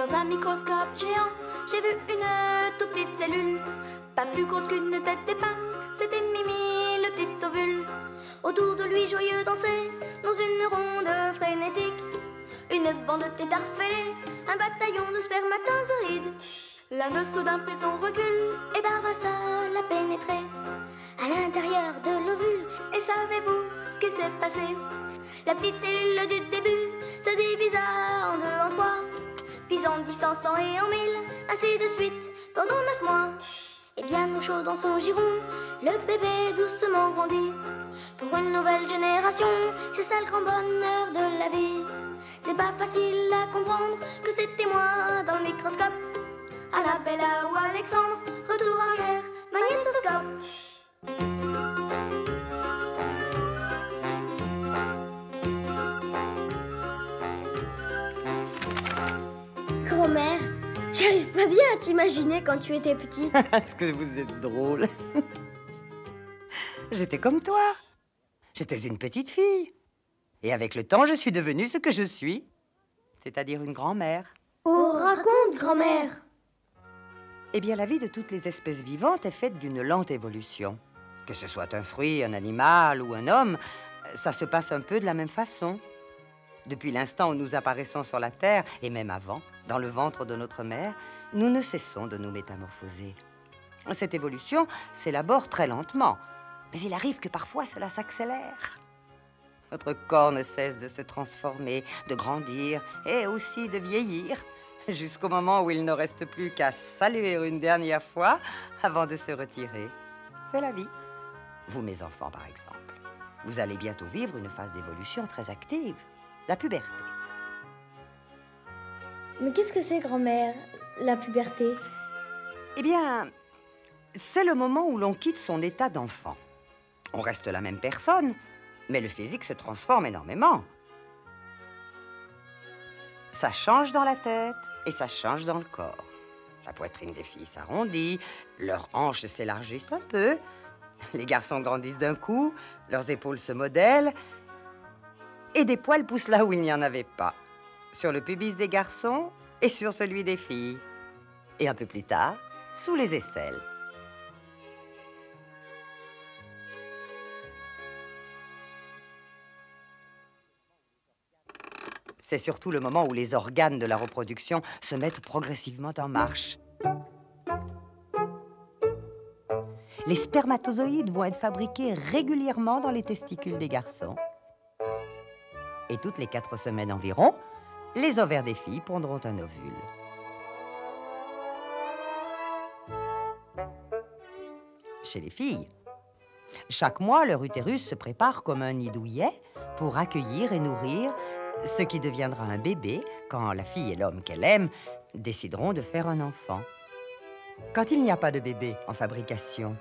Dans un microscope géant, j'ai vu une toute petite cellule, pas plus grosse qu'une tête d'épingle. C'était Mimi, le petit ovule. Autour de lui, joyeux dansait, dans une ronde frénétique, une bande d'étarfélés, un bataillon de spermatozoïdes. L'un de soudain prit son recul, et Barbossa l'a pénétré à l'intérieur de l'ovule. Et savez-vous ce qui s'est passé? La petite cellule du début se divisa en deux, en trois, puis en 10, en 100 et en 1000, ainsi de suite, pendant 9 mois. Et bien au chaud dans son giron, le bébé doucement grandit. Pour une nouvelle génération, c'est ça le grand bonheur de la vie. C'est pas facile à comprendre que c'était moi dans le microscope. Annabella ou Alexandre, retour arrière, magnétoscope. Grand-mère, j'arrive pas bien à t'imaginer quand tu étais petite. Est-ce que vous êtes drôle? J'étais comme toi. J'étais une petite fille. Et avec le temps, je suis devenue ce que je suis, c'est-à-dire une grand-mère. Oh, raconte, grand-mère. Eh bien, la vie de toutes les espèces vivantes est faite d'une lente évolution. Que ce soit un fruit, un animal ou un homme, ça se passe un peu de la même façon. Depuis l'instant où nous apparaissons sur la Terre, et même avant, dans le ventre de notre mère, nous ne cessons de nous métamorphoser. Cette évolution s'élabore très lentement, mais il arrive que parfois cela s'accélère. Notre corps ne cesse de se transformer, de grandir et aussi de vieillir, jusqu'au moment où il ne reste plus qu'à saluer une dernière fois avant de se retirer. C'est la vie. Vous, mes enfants, par exemple, vous allez bientôt vivre une phase d'évolution très active, la puberté. Mais qu'est-ce que c'est, grand-mère, la puberté? Eh bien, c'est le moment où l'on quitte son état d'enfant. On reste la même personne, mais le physique se transforme énormément. Ça change dans la tête et ça change dans le corps. La poitrine des filles s'arrondit, leurs hanches s'élargissent un peu, les garçons grandissent d'un coup, leurs épaules se modèlent, et des poils poussent là où il n'y en avait pas, sur le pubis des garçons et sur celui des filles. Et un peu plus tard, sous les aisselles. C'est surtout le moment où les organes de la reproduction se mettent progressivement en marche. Les spermatozoïdes vont être fabriqués régulièrement dans les testicules des garçons. Et toutes les 4 semaines environ, les ovaires des filles pondront un ovule. Chez les filles, chaque mois, leur utérus se prépare comme un nid douillet pour accueillir et nourrir ce qui deviendra un bébé quand la fille et l'homme qu'elle aime décideront de faire un enfant. Quand il n'y a pas de bébé en fabrication,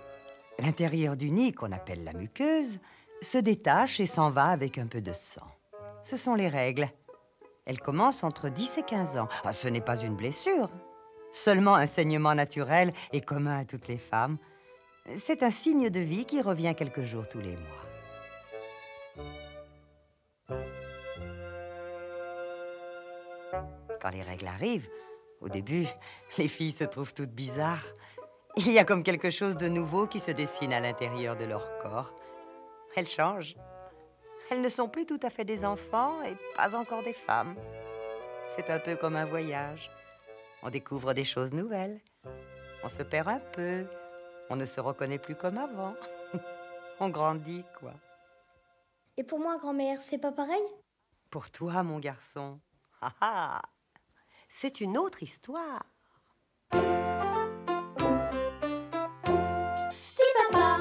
l'intérieur du nid, qu'on appelle la muqueuse, se détache et s'en va avec un peu de sang. Ce sont les règles. Elles commencent entre 10 et 15 ans. Ah, ce n'est pas une blessure. Seulement un saignement naturel et commun à toutes les femmes. C'est un signe de vie qui revient quelques jours tous les mois. Quand les règles arrivent, au début, les filles se trouvent toutes bizarres. Il y a comme quelque chose de nouveau qui se dessine à l'intérieur de leur corps. Elles changent. Elles ne sont plus tout à fait des enfants et pas encore des femmes. C'est un peu comme un voyage. On découvre des choses nouvelles. On se perd un peu. On ne se reconnaît plus comme avant. On grandit, quoi. Et pour moi, grand-mère, c'est pas pareil? Pour toi, mon garçon, c'est une autre histoire. Petit papa,